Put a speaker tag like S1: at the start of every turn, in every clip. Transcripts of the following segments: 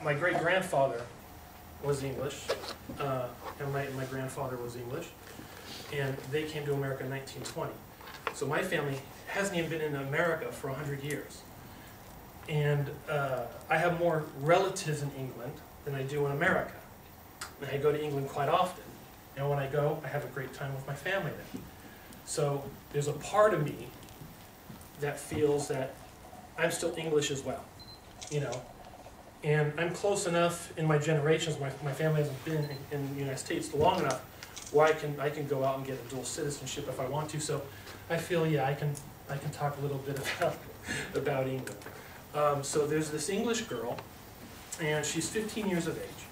S1: my great-grandfather was English, and my grandfather was English, and they came to America in 1920. So my family hasn't even been in America for 100 years. And I have more relatives in England than I do in America. And I go to England quite often. And when I go, I have a great time with my family there. So there's a part of me that feels that I'm still English as well, you know. And I'm close enough in my generations, my family hasn't been in the United States long enough where I can go out and get a dual citizenship if I want to. So I feel, yeah, I can talk a little bit about England. So there's this English girl, and she's 15 years of age.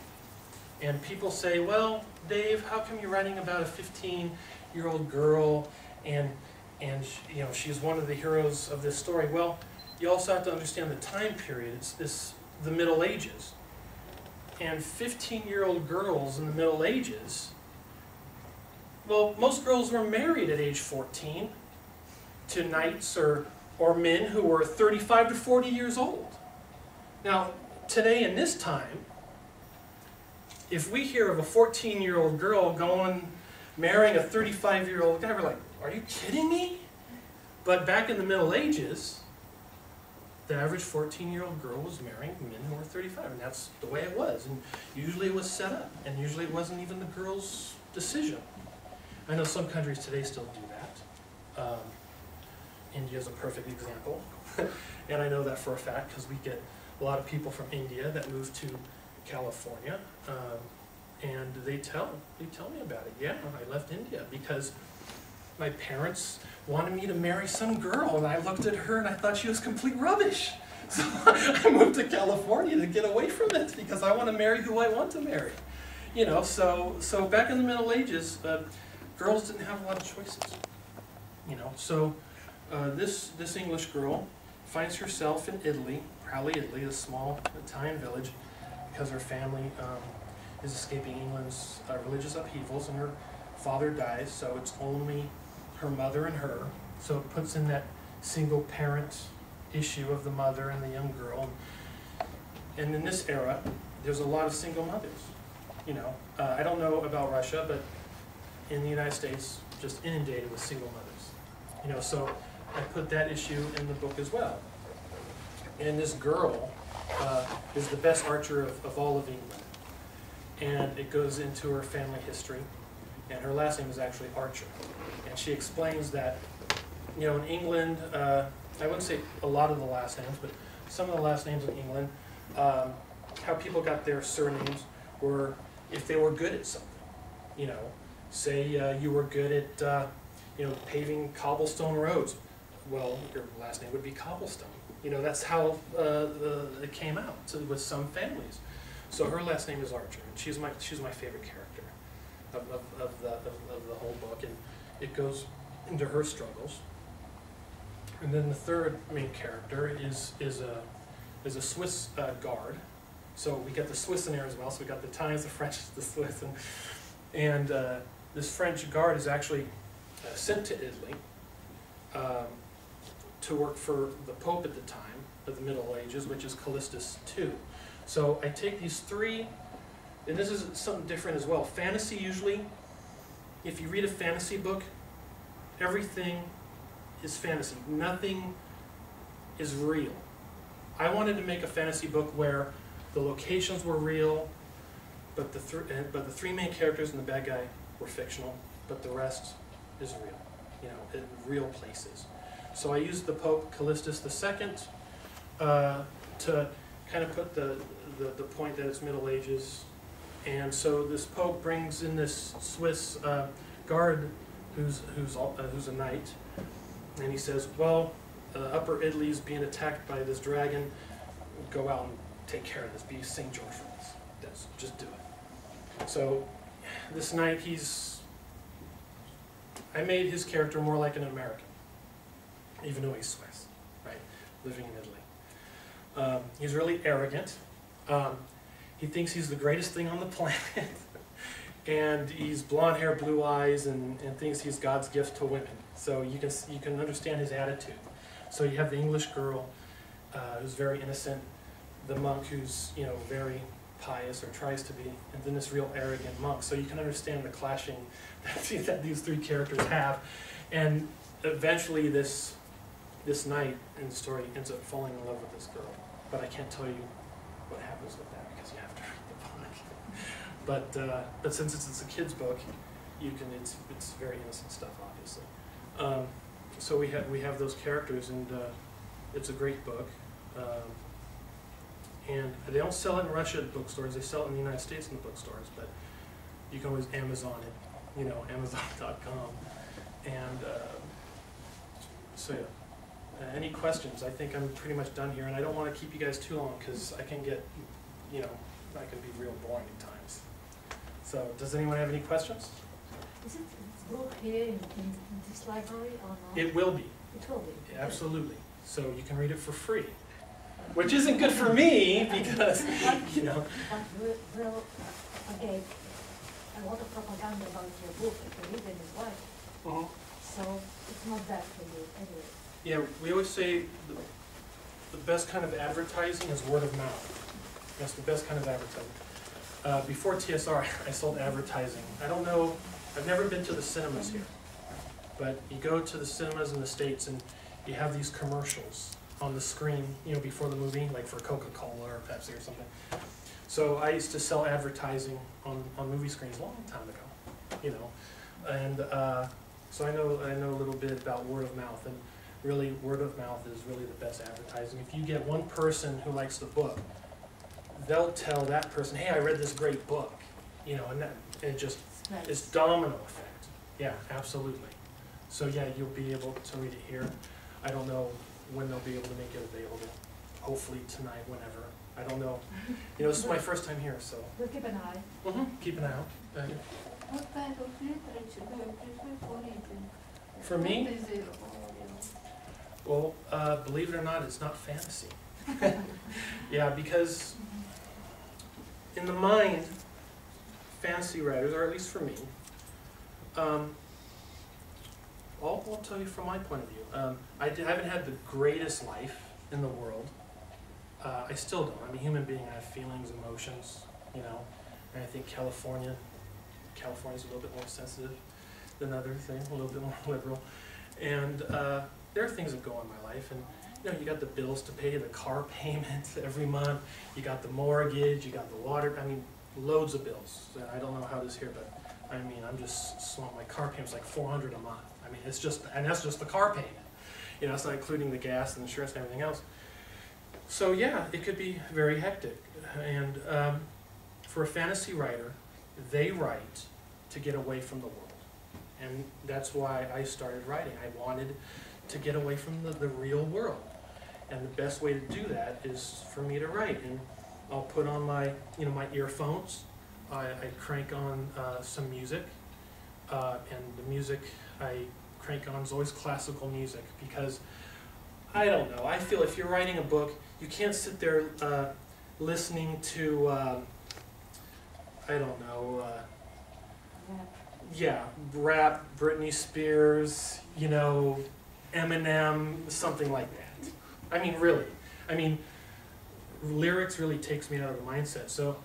S1: And people say, well, Dave, how come you're writing about a 15-year-old girl, and you know, she's one of the heroes of this story? Well, you also have to understand the time period. It's the Middle Ages. And 15-year-old girls in the Middle Ages, well, most girls were married at age 14 to knights or men who were 35 to 40 years old. Now, today in this time, if we hear of a 14-year-old girl marrying a 35-year-old guy, we're like, are you kidding me? But back in the Middle Ages, the average 14-year-old girl was marrying men who were 35, and that's the way it was. And usually it was set up, and usually it wasn't even the girl's decision. I know some countries today still do that. India's a perfect example, and I know that for a fact because we get a lot of people from India that move to California, and they tell me about it. Yeah, I left India because my parents wanted me to marry some girl, and I looked at her and I thought she was complete rubbish. So I moved to California to get away from it because I want to marry who I want to marry. You know, so back in the Middle Ages, girls didn't have a lot of choices. You know, so this English girl finds herself in Italy, probably Italy, a small Italian village, because her family is escaping England's religious upheavals, and her father dies, so it's only her mother and her. So it puts in that single parent issue of the mother and the young girl. And in this era, there's a lot of single mothers. You know, I don't know about Russia, but in the United States, just inundated with single mothers. You know, so I put that issue in the book as well. And this girl is the best archer of all of England. And it goes into her family history. And her last name is actually Archer. And she explains that, you know, in England, I wouldn't say a lot of the last names, but some of the last names in England, how people got their surnames were if they were good at something. You know, say you were good at, you know, paving cobblestone roads. Well, your last name would be Cobblestone. You know, that's how it came out with some families. So her last name is Archer, and she's my favorite character of the whole book, and it goes into her struggles. And then the third main character is a Swiss guard. So we got the Swiss in there as well. So we got the Italians, the French, the Swiss, and this French guard is actually sent to Italy to work for the Pope at the time of the Middle Ages, which is Callistus II. So I take these three, and this is something different as well. Fantasy usually, if you read a fantasy book, everything is fantasy. Nothing is real. I wanted to make a fantasy book where the locations were real, but the three main characters and the bad guy were fictional, but the rest is real. You know, in real places. So I used the Pope Callistus II to kind of put the point that it's Middle Ages. And so this Pope brings in this Swiss guard who's a knight, and he says, well, Upper Italy is being attacked by this dragon. Go out and take care of this. Be St. George for this. Just do it. So this knight, I made his character more like an American, even though he's Swiss, right, living in Italy. He's really arrogant. He thinks he's the greatest thing on the planet. And he's blonde hair, blue eyes, and thinks he's God's gift to women. So you can understand his attitude. So you have the English girl who's very innocent, the monk who's, you know, very pious or tries to be, and then this real arrogant monk. So you can understand the clashing that these three characters have. And eventually this knight in the story ends up falling in love with this girl. But I can't tell you what happens with that because you have to read the book. But since it's a kid's book, you can it's very innocent stuff, obviously. So we have those characters, and it's a great book. And they don't sell it in Russia at bookstores. They sell it in the United States in the bookstores, but you can always Amazon it, you know, Amazon.com. And so yeah, any questions? I think I'm pretty much done here, and I don't want to keep you guys too long because I can get, you know, I can be real boring at times. So does anyone have any questions?
S2: Is it book here in this library or not?
S1: It will be.
S2: It will be.
S1: Absolutely. So you can read it for free. Which isn't good for me because, you know.
S2: But well, again, a lot of propaganda about your book if you read it is right. So it's not bad for you anyway.
S1: Yeah, we always say the best kind of advertising is word of mouth. That's the best kind of advertising. Before TSR, I sold advertising. I don't know, I've never been to the cinemas here. But you go to the cinemas in the States and you have these commercials on the screen, you know, before the movie, like for Coca-Cola or Pepsi or something. So I used to sell advertising on movie screens a long time ago, you know, and so I know a little bit about word of mouth, and really word of mouth is really the best advertising. If you get one person who likes the book, they'll tell that person, hey, I read this great book, you know, and it just it's domino effect. Yeah, absolutely. So yeah, you'll be able to read it here. I don't know when they'll be able to make it available. Hopefully tonight, whenever. I don't know. You know, this is my first time here, so.
S2: We'll keep an eye.
S1: Keep an eye out.
S3: What kind of literature do you prefer for reading?
S1: For me?
S3: What is it?
S1: Well, believe it or not, it's not fantasy. Yeah, because in the mind, fantasy writers, or at least for me, I'll tell you from my point of view. I haven't had the greatest life in the world. I still don't. I'm a human being. I have feelings, emotions, you know. And I think California's a little bit more sensitive than other things, a little bit more liberal. And there are things that go on in my life. And you know, you got the bills to pay, the car payments every month. You got the mortgage. You got the water. I mean, loads of bills. I don't know how it is here, but I mean, I'm just swamped. My car payment's like $400 a month. I mean, it's just, and that's just the car payment. You know, it's not including the gas and insurance and everything else. So yeah, it could be very hectic. And for a fantasy writer, they write to get away from the world. And that's why I started writing. I wanted to get away from the real world. And the best way to do that is for me to write. And I'll put on my, you know, my earphones. I crank on some music. And the music I crank on is always classical music because, I don't know, I feel if you're writing a book, you can't sit there listening to, I don't know, yeah, rap, Britney Spears, you know, Eminem, something like that. I mean, really. I mean, lyrics really takes me out of the mindset. So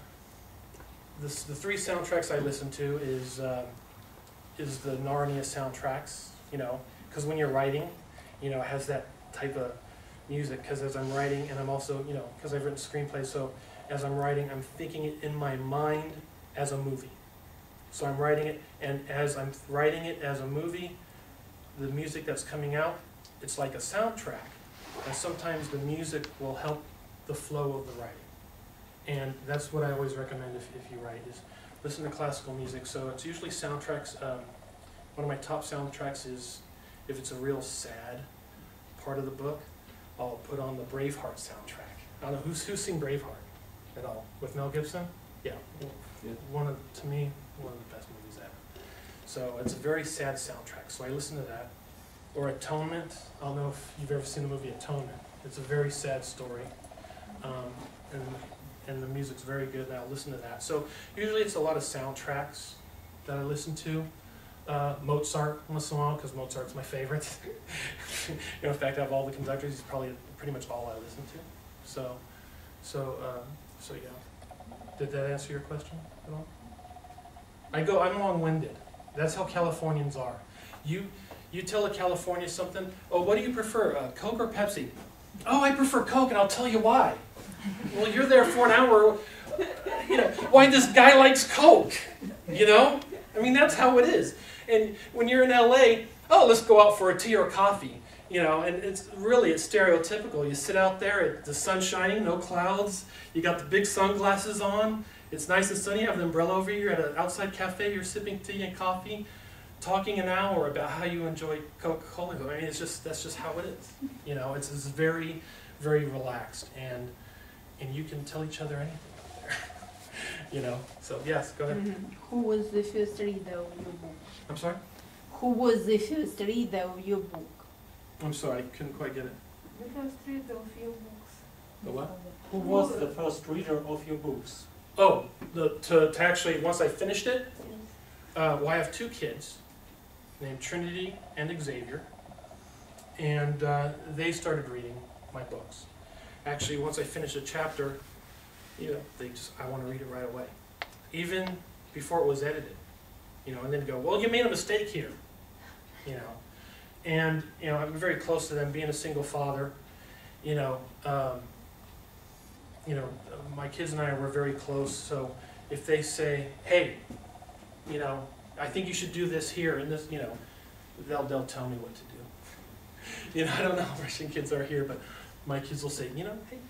S1: the three soundtracks I listen to is the Narnia soundtracks, you know, because when you're writing, you know, it has that type of music, because as I'm writing, and I'm also, you know, because I've written screenplays, so as I'm writing, I'm thinking it in my mind as a movie. So I'm writing it, and as I'm writing it as a movie, the music that's coming out, it's like a soundtrack. And sometimes the music will help the flow of the writing. And that's what I always recommend if you write, is listen to classical music. So it's usually soundtracks. One of my top soundtracks is, if it's a real sad part of the book, I'll put on the Braveheart soundtrack. I don't know, who's seen Braveheart at all? With Mel Gibson? Yeah. To me, one of the best movies ever. So it's a very sad soundtrack, so I listen to that. Or Atonement. I don't know if you've ever seen the movie Atonement. It's a very sad story. And the music's very good, and I'll listen to that. So usually it's a lot of soundtracks that I listen to. Mozart once in a while, because Mozart's my favorite. You know, in fact, I have all the conductors. He's probably pretty much all I listen to. So So, so yeah. Did that answer your question at all? I'm long-winded. That's how Californians are. You tell a Californian something, oh, what do you prefer, Coke or Pepsi? Oh, I prefer Coke, and I'll tell you why. Well, you're there for an hour, why this guy likes Coke, I mean, that's how it is. And when you're in LA, oh, let's go out for a tea or coffee, and it's stereotypical. You sit out there, the sun's shining, no clouds, you got the big sunglasses on, it's nice and sunny, you have an umbrella over you, you're at an outside cafe, you're sipping tea and coffee, talking an hour about how you enjoy Coca-Cola. I mean, that's just how it is. It's very, very relaxed, and you can tell each other anything out there. So yes, go ahead.
S3: Mm-hmm. Who was the first reader of your book?
S1: I'm sorry?
S3: Who was the first reader of your book?
S1: I'm sorry, I couldn't quite get it.
S3: The first reader of your books.
S1: The what?
S4: Who was the first reader of your books?
S1: Oh, to actually, once I finished it,
S3: Yes.
S1: well, I have two kids named Trinity and Xavier, and they started reading my books. Actually, once I finished a chapter, I want to read it right away, even before it was edited, and then go, well, you made a mistake here, and I'm very close to them, being a single father, my kids and I were very close, so if they say, hey, I think you should do this here, and this, they'll tell me what to do. I don't know how Russian kids are here, but my kids will say, hey,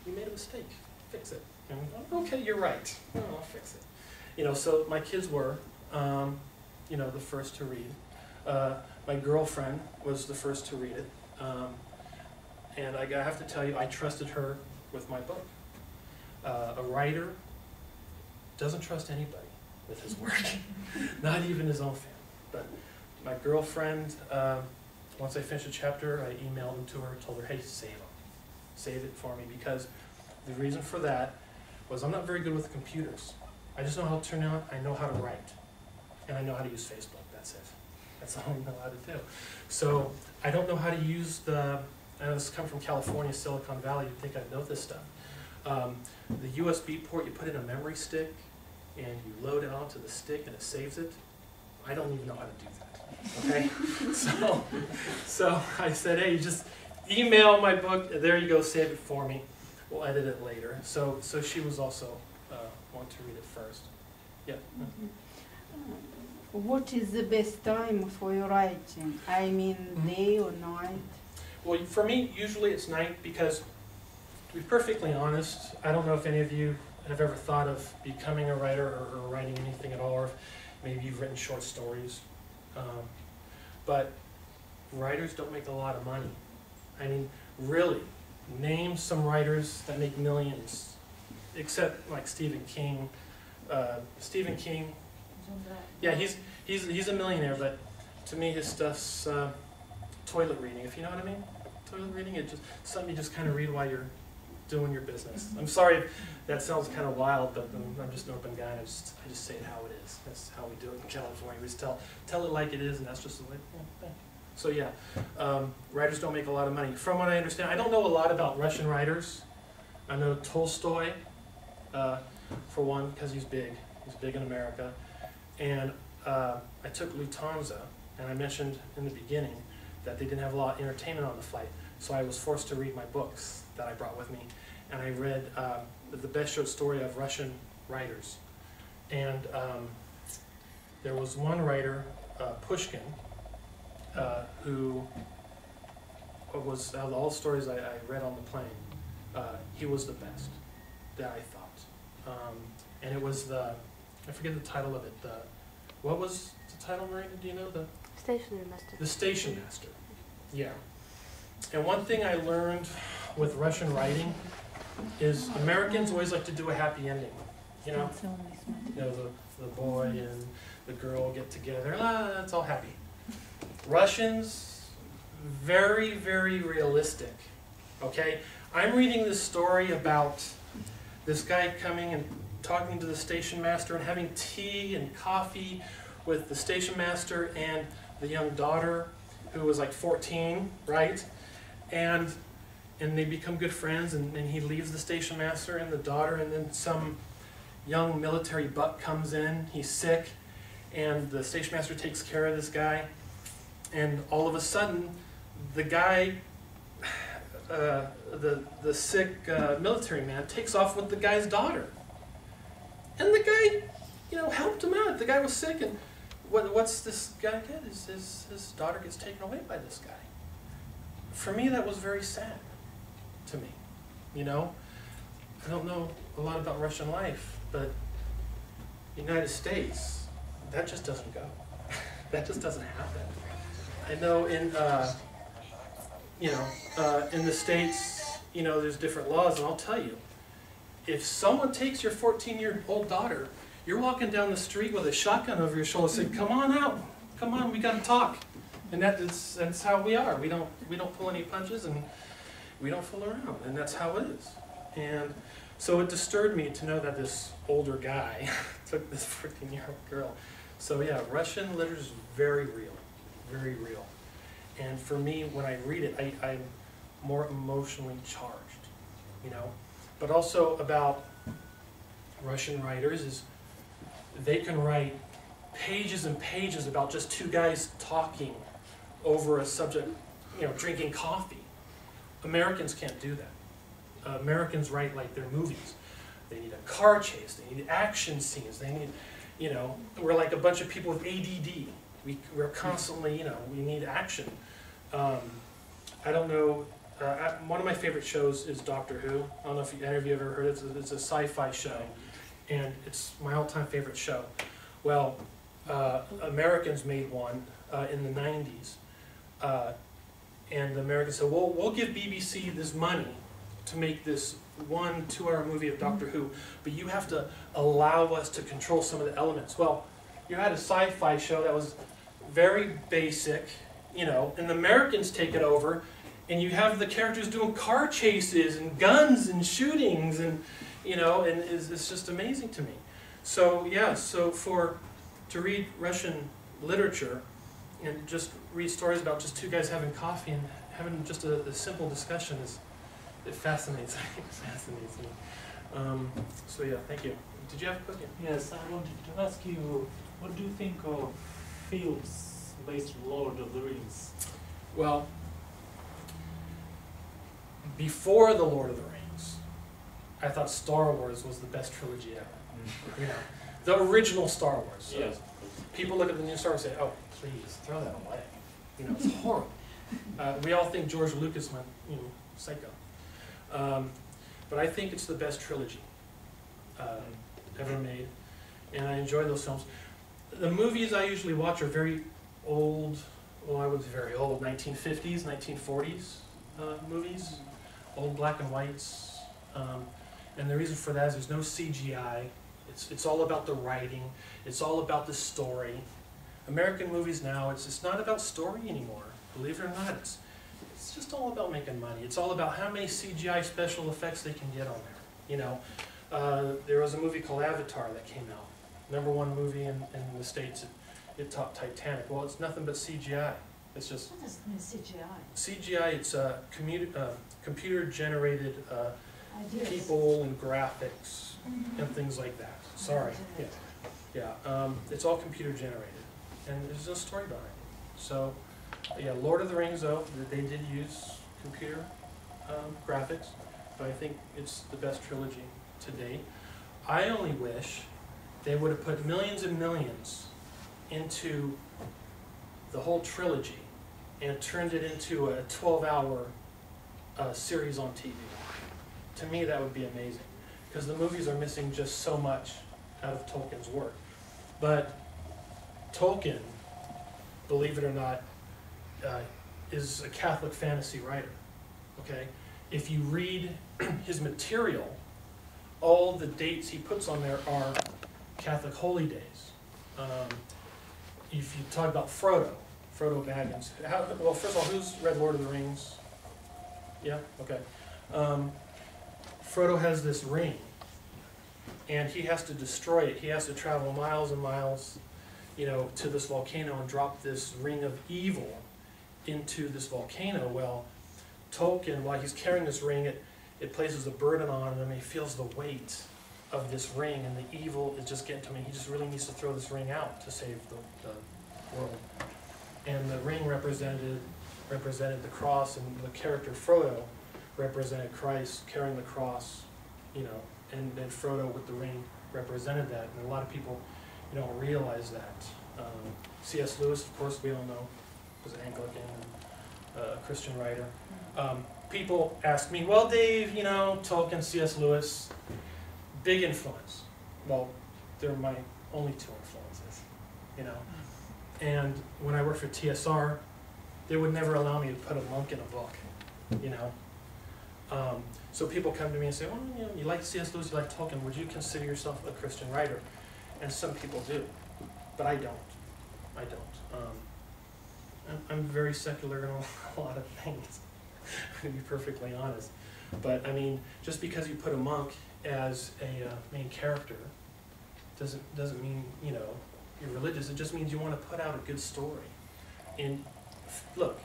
S1: you made a mistake, fix it. And okay, you're right, I'll fix it. So my kids were, the first to read. My girlfriend was the first to read it, and I have to tell you, I trusted her with my book. A writer doesn't trust anybody with his work, not even his own family. But my girlfriend, once I finished a chapter, I emailed him to her, told her, hey, save it for me, because the reason for that was I'm not very good with computers. I just know how to turn on, I know how to write, and I know how to use Facebook, that's it. That's all I know how to do. So I don't know how to use I know this comes from California, Silicon Valley, you'd think I'd know this stuff. The USB port, you put in a memory stick, and you load it onto the stick, and it saves it. I don't even know how to do that, okay? so I said, hey, just email my book, there you go, save it for me. We'll edit it later. So she was also want to read it first. Yeah.
S3: What is the best time for your writing? I mean, day or night?
S1: Well, for me, usually it's night, because to be perfectly honest, I don't know if any of you have ever thought of becoming a writer or writing anything at all, or if maybe you've written short stories. But writers don't make a lot of money. I mean, really, name some writers that make millions, except like Stephen King. Stephen King, yeah, he's a millionaire, but to me his stuff's toilet reading, if you know what I mean. Toilet reading, it's just something you just kind of read while you're doing your business. I'm sorry if that sounds kind of wild, but I'm just an open guy. I just say it how it is. That's how we do it in California. We just tell it like it is, and that's just the way. Yeah. So yeah, writers don't make a lot of money. From what I understand, I don't know a lot about Russian writers. I know Tolstoy, for one, because he's big. He's big in America. And I took Lufthansa, and I mentioned in the beginning that they didn't have a lot of entertainment on the flight, so I was forced to read my books that I brought with me. And I read the best short story of Russian writers. And there was one writer, Pushkin, who was, out of all the stories I read on the plane, he was the best that I thought. And it was I forget the title of it, what was the title, Marina, do you know?
S5: Station Master.
S1: The Station Master, yeah. And one thing I learned with Russian writing is Americans always like to do a happy ending, you know? The boy and the girl get together, it's all happy. Russians, very, very realistic, okay? I'm reading this story about this guy coming and talking to the station master and having tea and coffee with the station master and the young daughter who was like 14, right? And and they become good friends, and he leaves the station master and the daughter, and then some young military buck comes in, he's sick, and the station master takes care of this guy, and all of a sudden, the guy, the sick military man takes off with the guy's daughter. And the guy, you know, helped him out. The guy was sick, and what's this guy get? His daughter gets taken away by this guy. For me, that was very sad to me, you know. I don't know a lot about Russian life, but United States, that just doesn't go. That just doesn't happen. I know in, in the States, you know, there's different laws, and I'll tell you, if someone takes your 14-year-old daughter, you're walking down the street with a shotgun over your shoulder, saying, "Come on out, come on, we got to talk." And that's how we are. We don't pull any punches, and we don't fool around, and that's how it is. And so it disturbed me to know that this older guy took this 14-year-old girl. So yeah, Russian literature is very real, very real. And for me, when I read it, I'm more emotionally charged, you know. But also about Russian writers is they can write pages and pages about just two guys talking over a subject, you know, drinking coffee. Americans can't do that. Americans write like their movies. They need a car chase, they need action scenes, they need, you know, we're like a bunch of people with ADD. We're constantly, you know, we need action. I don't know, one of my favorite shows is Doctor Who. I don't know if any of you ever heard it. It's a sci-fi show, and it's my all-time favorite show. Well, Americans made one in the 90s, and the Americans said, well, we'll give BBC this money to make this 1 2-hour movie of Doctor Who, but you have to allow us to control some of the elements. Well, you had a sci-fi show that was very basic, you know, and the Americans take it over, and you have the characters doing car chases and guns and shootings, and you know, and it's just amazing to me. So yeah, so to read Russian literature and just read stories about just two guys having coffee and having just a simple discussion it fascinates me. It fascinates me. So yeah, thank you. Did you have a question?
S4: Yes, I wanted to ask you, what do you think of films based on Lord of the Rings?
S1: Well, before The Lord of the Rings, I thought Star Wars was the best trilogy ever. You know, the original Star Wars. So
S4: Yes.
S1: people look at the new Star Wars and say, "Oh, please, throw that away." You know, it's horrible. We all think George Lucas went, you know, psycho. But I think it's the best trilogy ever made, and I enjoy those films. The movies I usually watch are very old, well, I would say very old, 1950s, 1940s movies, old black and whites. And the reason for that is there's no CGI. It's all about the writing. It's all about the story. American movies now, it's not about story anymore. Believe it or not, it's just all about making money. It's all about how many CGI special effects they can get on there. You know, there was a movie called Avatar that came out. #1 movie in the States. It topped Titanic. Well, it's nothing but CGI. It's just
S2: What does it mean, CGI?
S1: CGI. It's computer-generated
S2: Ideas.
S1: people and graphics and things like that. Sorry. Yeah. Yeah. It's all computer-generated, and there's no story behind it. So, yeah, Lord of the Rings, though, they did use computer graphics, but I think it's the best trilogy to date. I only wish they would have put millions and millions into the whole trilogy and turned it into a 12-hour series on TV. To me, that would be amazing, because the movies are missing just so much out of Tolkien's work. But Tolkien, believe it or not, is a Catholic fantasy writer. Okay, if you read his material, all the dates he puts on there are Catholic holy days. If you talk about Frodo Baggins, well, first of all, who's read Lord of the Rings? Yeah, okay. Frodo has this ring, and he has to destroy it. He has to travel miles and miles, you know, to this volcano and drop this ring of evil into this volcano. Well, Tolkien, while he's carrying this ring, it places a burden on him, and he feels the weight of this ring, and the evil is just getting to him. He just really needs to throw this ring out to save the world. And the ring represented the cross, and the character Frodo represented Christ carrying the cross, you know, and then Frodo with the ring represented that. And a lot of people, you don't realize that. C.S. Lewis, of course, we all know, was an Anglican, a Christian writer. People ask me, well, Dave, you know, Tolkien, C.S. Lewis, big influence. Well, they're my only two influences, you know. And when I worked for TSR, they would never allow me to put a monk in a book, you know. So people come to me and say, well, you know, you like C.S. Lewis, you like Tolkien, would you consider yourself a Christian writer? And some people do, but I don't. I don't. I'm very secular in a lot of things, to be perfectly honest. But I mean, just because you put a monk as a main character doesn't mean, you know, you're religious. It just means you want to put out a good story. And look,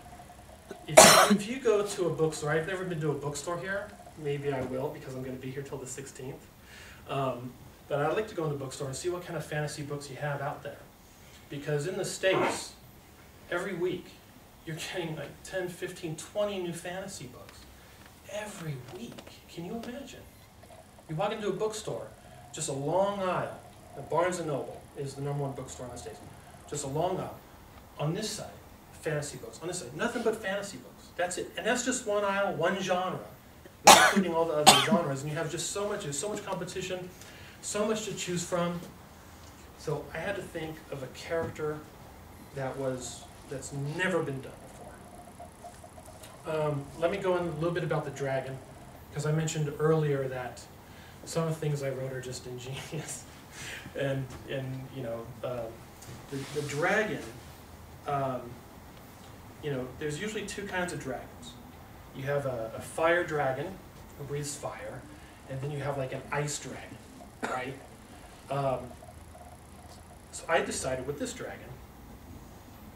S1: if you go to a bookstore, I've never been to a bookstore here. Maybe I will, because I'm going to be here till the 16th. But I'd like to go into a bookstore and see what kind of fantasy books you have out there. Because in the States, every week, you're getting like 10, 15, 20 new fantasy books. Every week. Can you imagine? You walk into a bookstore, just a long aisle. Barnes & Noble is the #1 bookstore in the States. Just a long aisle. On this side, fantasy books. On this side, nothing but fantasy books. That's it. And that's just one aisle, one genre, including all the other genres. And you have just so much, there's so much competition, so much to choose from. So I had to think of a character that's never been done before. Let me go on a little bit about the dragon, because I mentioned earlier that some of the things I wrote are just ingenious. and you know, the dragon, you know, there's usually two kinds of dragons. You have a fire dragon who breathes fire, and then you have like an ice dragon, right? So I decided with this dragon,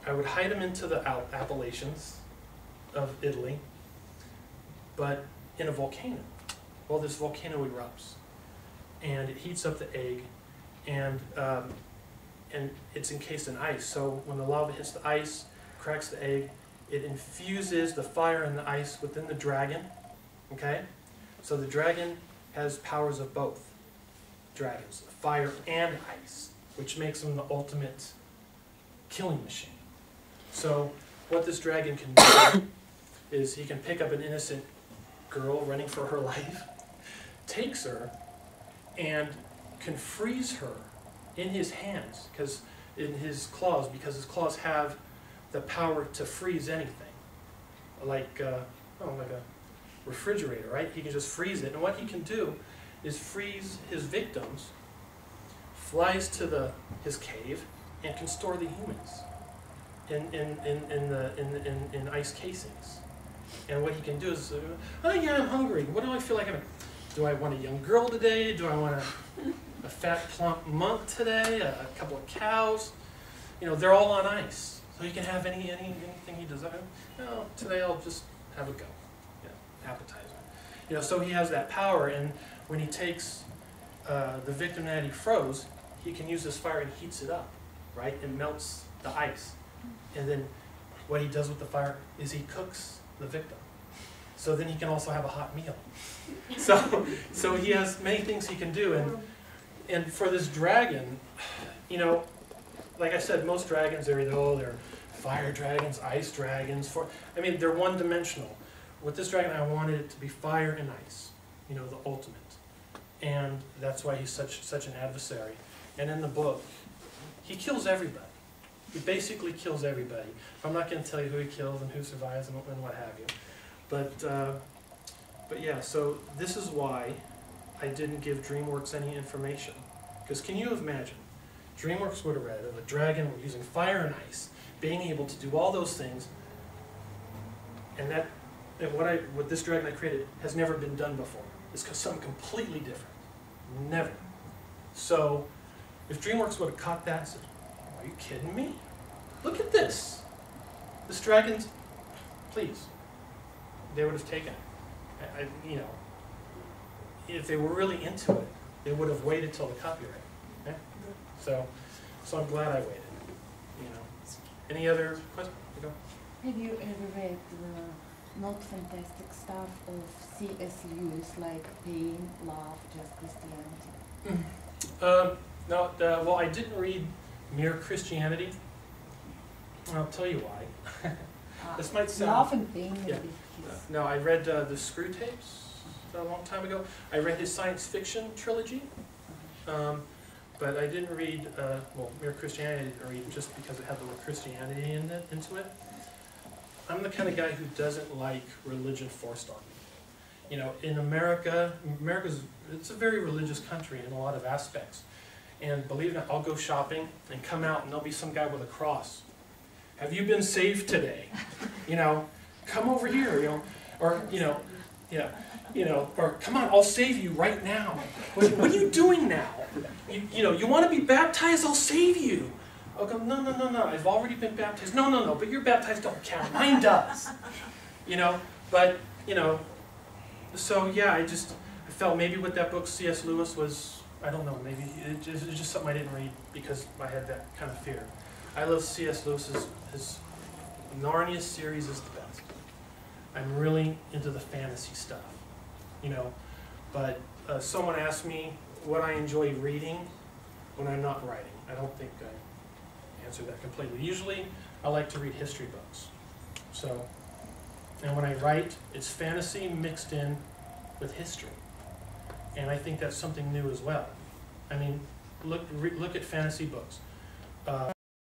S1: I would hide him into the Appalachians of Italy, but in a volcano. Well, this volcano erupts, and it heats up the egg, and it's encased in ice. So when the lava hits the ice, cracks the egg, it infuses the fire and the ice within the dragon, okay? So the dragon has powers of both dragons, fire and ice, which makes him the ultimate killing machine. So what this dragon can do is he can pick up an innocent girl running for her life, takes her, and can freeze her in his hands, because his claws have the power to freeze anything, like a refrigerator, right? He can just freeze it, and what he can do is freeze his victims, flies to his cave, and can store the humans in ice casings. And what he can do is, oh yeah, I'm hungry. What do I feel like? Do I want a young girl today? Do I want a fat, plump monk today? A couple of cows? You know, they're all on ice, so he can have anything he desires. No, today I'll just have a go. Yeah, appetizer. You know, so he has that power, and when he takes the victim that he froze, he can use this fire and heats it up, right? And melts the ice. And then what he does with the fire is he cooks the victim. So then he can also have a hot meal. So he has many things he can do. And for this dragon, you know, like I said, most dragons, they're fire dragons, ice dragons. I mean, they're one-dimensional. With this dragon, I wanted it to be fire and ice, you know, the ultimate. And that's why he's such an adversary. And in the book, he kills everybody. He basically kills everybody. I'm not going to tell you who he kills and who survives and what have you. But yeah, so this is why I didn't give DreamWorks any information. Because can you imagine? DreamWorks would have read of a dragon using fire and ice, being able to do all those things, and what this dragon I created has never been done before. It's something completely different. Never. So if DreamWorks would have caught that and said, are you kidding me? Look at this. This dragon's, please. they would have taken it. You know, if they were really into it, they would have waited till the copyright. Okay? So I'm glad I waited. You know. Any other questions? Go.
S3: Have you ever read the not fantastic stuff of C.S. Lewis, like Pain, Love, Just Christianity?
S1: No, well, I didn't read Mere Christianity. I'll tell you why. This might sound...
S3: Love and Pain,
S1: Yeah.
S3: maybe.
S1: No, I read the Screw Tapes a long time ago. I read his science fiction trilogy, but I didn't read, well, Mere Christianity I didn't read just because it had the word Christianity into it. I'm the kind of guy who doesn't like religion forced on me. You know, in it's a very religious country in a lot of aspects. And believe it or not, I'll go shopping and come out and there'll be some guy with a cross. Have you been saved today? You know, come over here, you know, or, you know, yeah, you know, or come on, I'll save you right now. What are you doing now? You know, you want to be baptized? I'll save you. I'll go, no, I've already been baptized. No, but your baptized don't count. Mine does. You know, but, you know, so yeah, I felt maybe with that book, C.S. Lewis was, I don't know, maybe it's just something I didn't read because I had that kind of fear. I love C.S. Lewis's, his Narnia series is the best. I'm really into the fantasy stuff, you know, but someone asked me what I enjoy reading when I'm not writing. I don't think I answered that completely. Usually, I like to read history books. So, and when I write, it's fantasy mixed in with history. And I think that's something new as well. I mean, look at fantasy books.